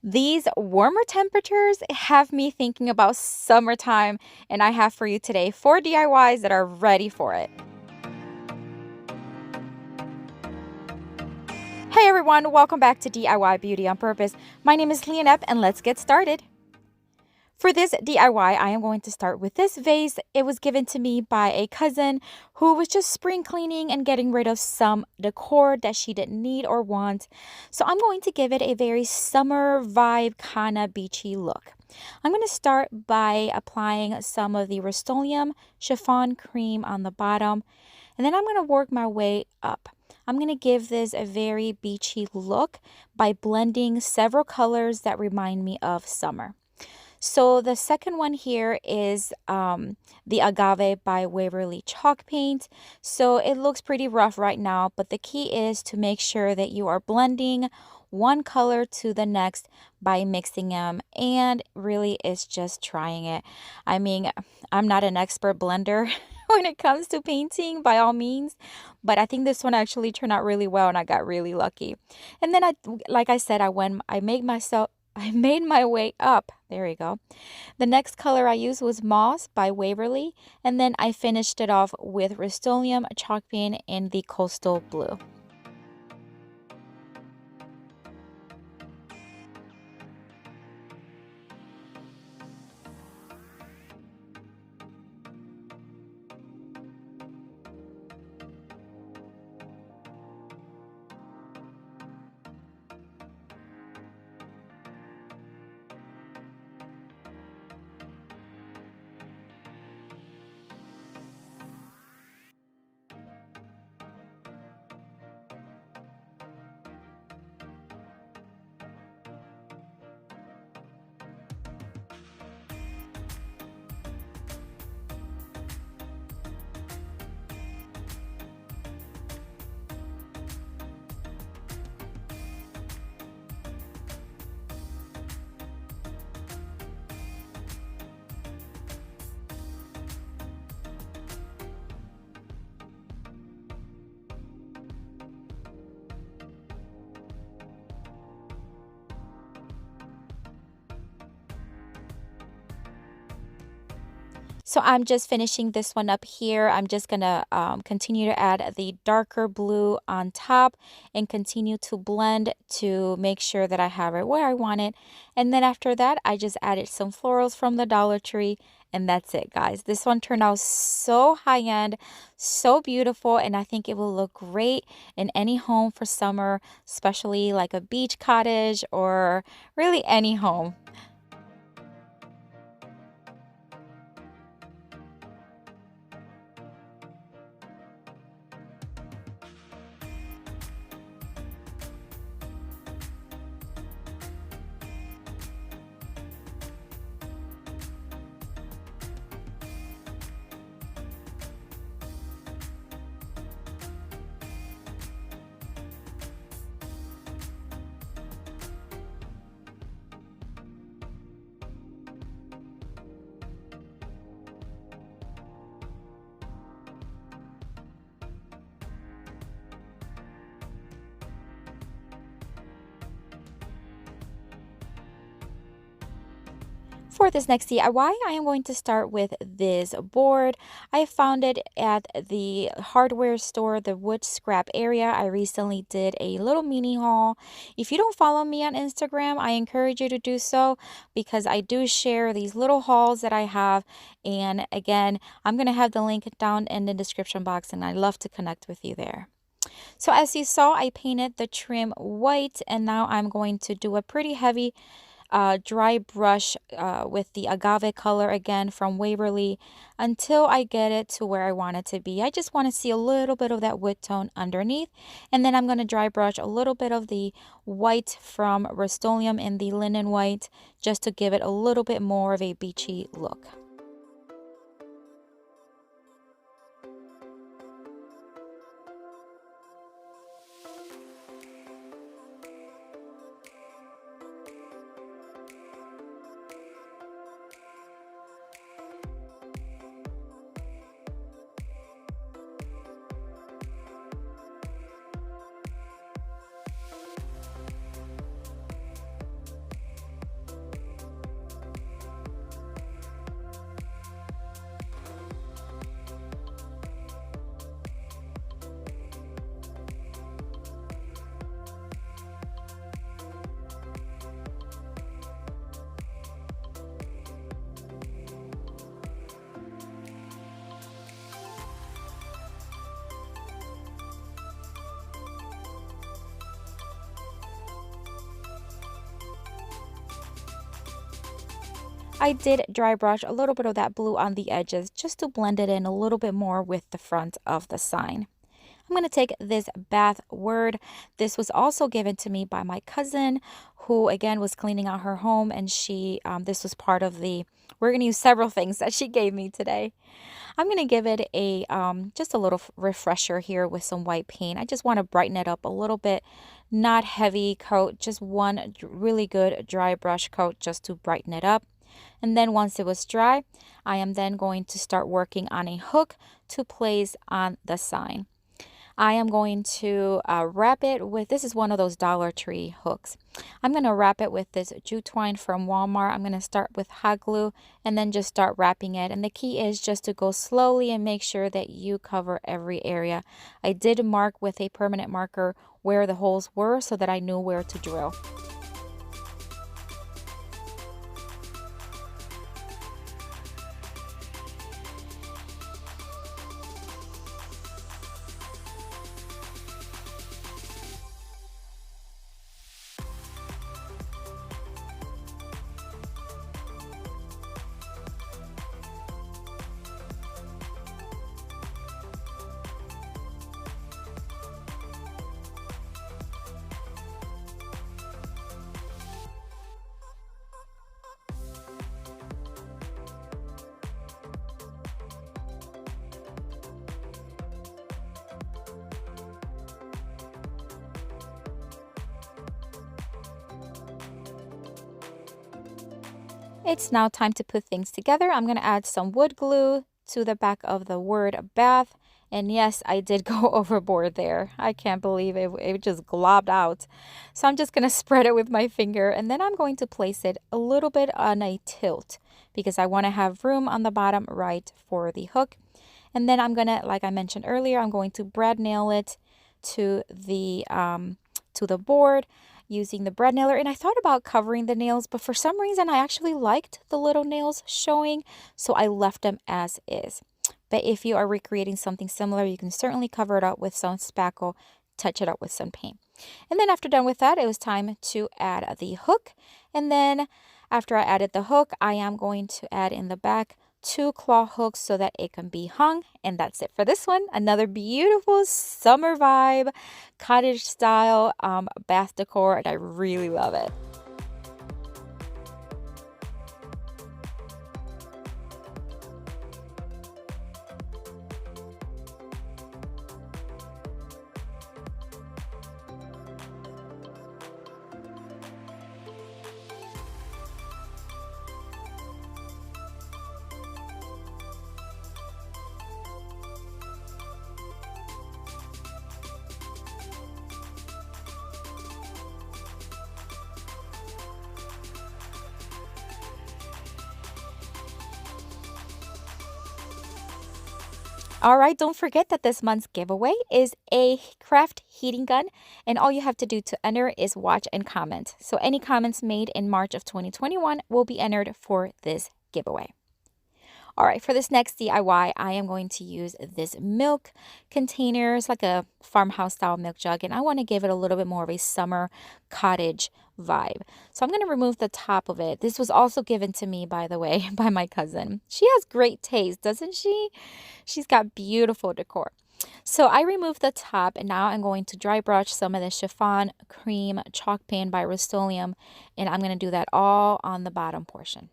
These warmer temperatures have me thinking about summertime, and I have for you today 4 DIYs that are ready for it. Hey everyone, welcome back to DIY Beauty on Purpose. My name is Leonette, and let's get started. For this DIY, I am going to start with this vase. It was given to me by a cousin who was just spring cleaning and getting rid of some decor that she didn't need or want. So I'm going to give it a very summer vibe, kind of beachy look. I'm going to start by applying some of the Rust-Oleum chiffon cream on the bottom, and then I'm going to work my way up. I'm going to give this a very beachy look by blending several colors that remind me of summer. So the second one here is the Agave by Waverly chalk paint. So it looks pretty rough right now, but the key is to make sure that you are blending one color to the next by mixing them, and really it's just trying it. I mean, I'm not an expert blender when it comes to painting by all means, but I think this one actually turned out really well and I got really lucky. And then like I said, I made my way up. There we go. The next color I used was Moss by Waverly, and then I finished it off with Rust-Oleum chalk paint in the Coastal Blue. So I'm just finishing this one up here. I'm just going to continue to add the darker blue on top and continue to blend to make sure that I have it where I want it. And then after that, I just added some florals from the Dollar Tree. And that's it, guys. This one turned out so high-end, so beautiful, and I think it will look great in any home for summer, especially like a beach cottage or really any home. For this next DIY, I am going to start with this board. I found it at the hardware store, the wood scrap area. I recently did a little mini haul. If you don't follow me on Instagram, I encourage you to do so because I do share these little hauls that I have. And again, I'm going to have the link down in the description box, and I'd love to connect with you there. So as you saw, I painted the trim white, and now I'm going to do a pretty heavy dry brush with the agave color again from Waverly until I get it to where I want it to be. I just want to see a little bit of that wood tone underneath, and then I'm going to dry brush a little bit of the white from Rust-Oleum in the linen white just to give it a little bit more of a beachy look. I did dry brush a little bit of that blue on the edges just to blend it in a little bit more with the front of the sign. I'm going to take this bath word. This was also given to me by my cousin, who again was cleaning out her home, and this was part of we're going to use several things that she gave me today. I'm going to give it a just a little refresher here with some white paint. I just want to brighten it up a little bit. Not heavy coat, just one really good dry brush coat just to brighten it up. And then once it was dry, I am then going to start working on a hook to place on the sign. I am going to wrap it with, this is one of those Dollar Tree hooks. I'm going to wrap it with this jute twine from Walmart. I'm going to start with hot glue and then just start wrapping it. And the key is just to go slowly and make sure that you cover every area. I did mark with a permanent marker where the holes were so that I knew where to drill. It's now time to put things together. I'm going to add some wood glue to the back of the word bath. And yes, I did go overboard there. I can't believe it. It just globbed out. So I'm just going to spread it with my finger. And then I'm going to place it a little bit on a tilt because I want to have room on the bottom right for the hook. And then I'm going to, like I mentioned earlier, I'm going to brad nail it to the board using the brad nailer. And I thought about covering the nails, but for some reason I actually liked the little nails showing, so I left them as is. But if you are recreating something similar, you can certainly cover it up with some spackle, touch it up with some paint. And then after done with that, it was time to add the hook. And then after I added the hook, I am going to add in the back 2 claw hooks so that it can be hung. And that's it for this one. Another beautiful summer vibe, cottage style bath decor, and I really love it. All right, don't forget that this month's giveaway is a craft heating gun, and all you have to do to enter is watch and comment. So any comments made in March of 2021 will be entered for this giveaway. All right, for this next DIY, I am going to use this milk container. It's like a farmhouse style milk jug, and I want to give it a little bit more of a summer cottage vibe. So I'm going to remove the top of it. This was also given to me, by the way, by my cousin. She has great taste, doesn't she? She's got beautiful decor. So I removed the top, and now I'm going to dry brush some of the chiffon cream chalk paint by Rust-Oleum, and I'm going to do that all on the bottom portion.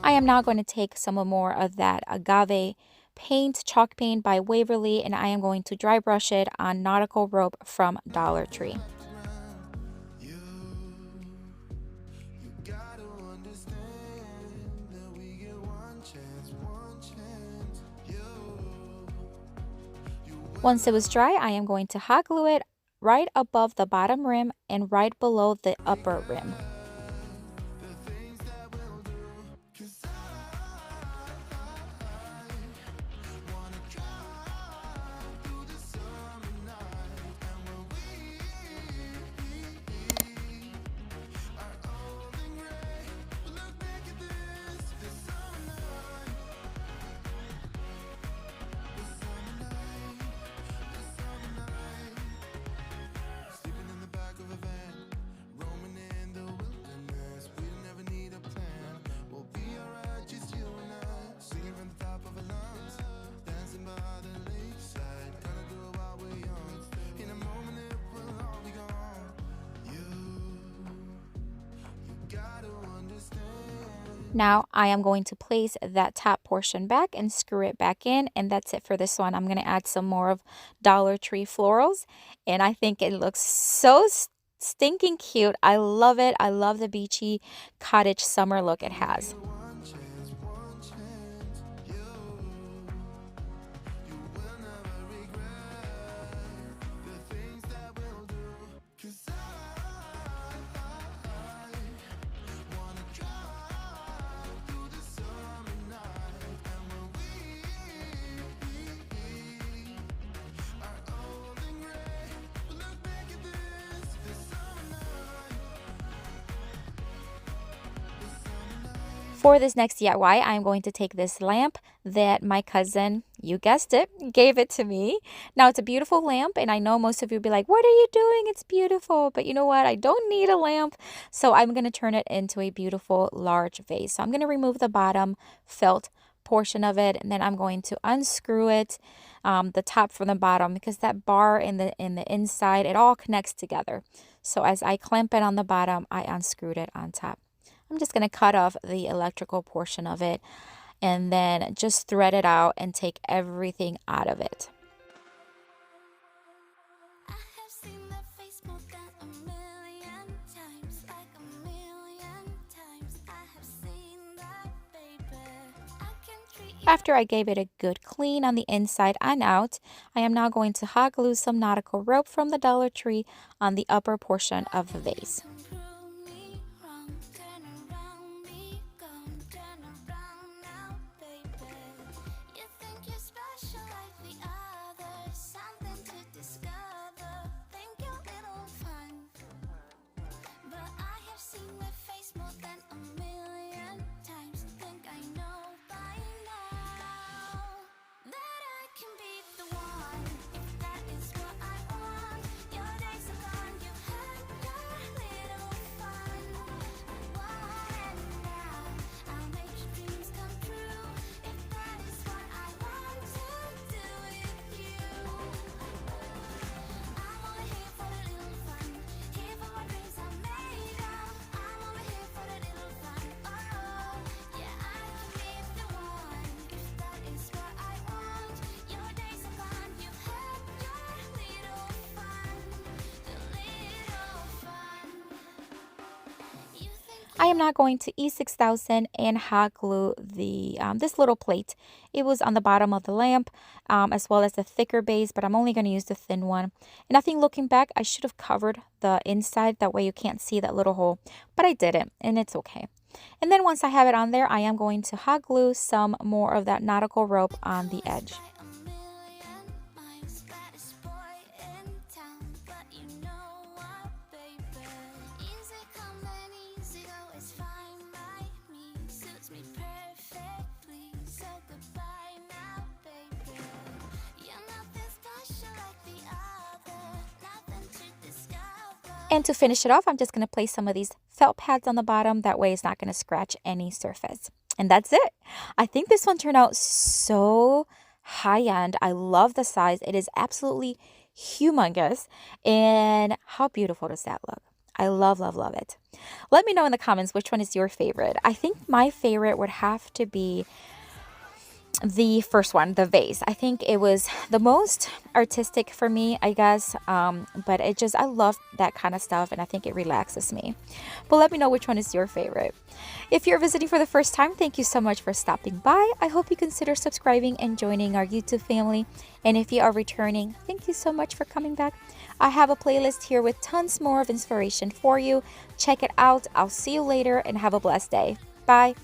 I am now going to take some more of that agave paint, chalk paint by Waverly, and I am going to dry brush it on nautical rope from Dollar Tree. Once it was dry, I am going to hot glue it right above the bottom rim and right below the upper rim. Now I am going to place that top portion back and screw it back in, and that's it for this one. I'm going to add some more of Dollar Tree florals, and I think it looks so stinking cute. I love it. I love the beachy cottage summer look it has. For this next DIY, I'm going to take this lamp that my cousin, you guessed it, gave it to me. Now, it's a beautiful lamp, and I know most of you will be like, what are you doing? It's beautiful. But you know what? I don't need a lamp, so I'm going to turn it into a beautiful large vase. So I'm going to remove the bottom felt portion of it, and then I'm going to unscrew it, the top from the bottom, because that bar in the inside, it all connects together. So as I clamp it on the bottom, I unscrewed it on top. I'm just going to cut off the electrical portion of it and then just thread it out and take everything out of it. After I gave it a good clean on the inside and out, I am now going to hot glue some nautical rope from the Dollar Tree on the upper portion of the vase. I am now going to E6000 and hot glue the this little plate. It was on the bottom of the lamp, as well as the thicker base, but I'm only going to use the thin one. And I think looking back, I should have covered the inside. That way you can't see that little hole, but I didn't, and it's okay. And then once I have it on there, I am going to hot glue some more of that nautical rope on the edge. And to finish it off, I'm just going to place some of these felt pads on the bottom. That way it's not going to scratch any surface. And that's it. I think this one turned out so high-end. I love the size. It is absolutely humongous. And how beautiful does that look? I love, love, love it. Let me know in the comments which one is your favorite. I think my favorite would have to be the first one, the vase. I think it was the most artistic for me, I guess, but I love that kind of stuff, and I think it relaxes me. But let me know which one is your favorite. If you're visiting for the first time, thank you so much for stopping by. I hope you consider subscribing and joining our YouTube family. And if you are returning, thank you so much for coming back. I have a playlist here with tons more of inspiration for you. Check it out. I'll see you later and have a blessed day. Bye.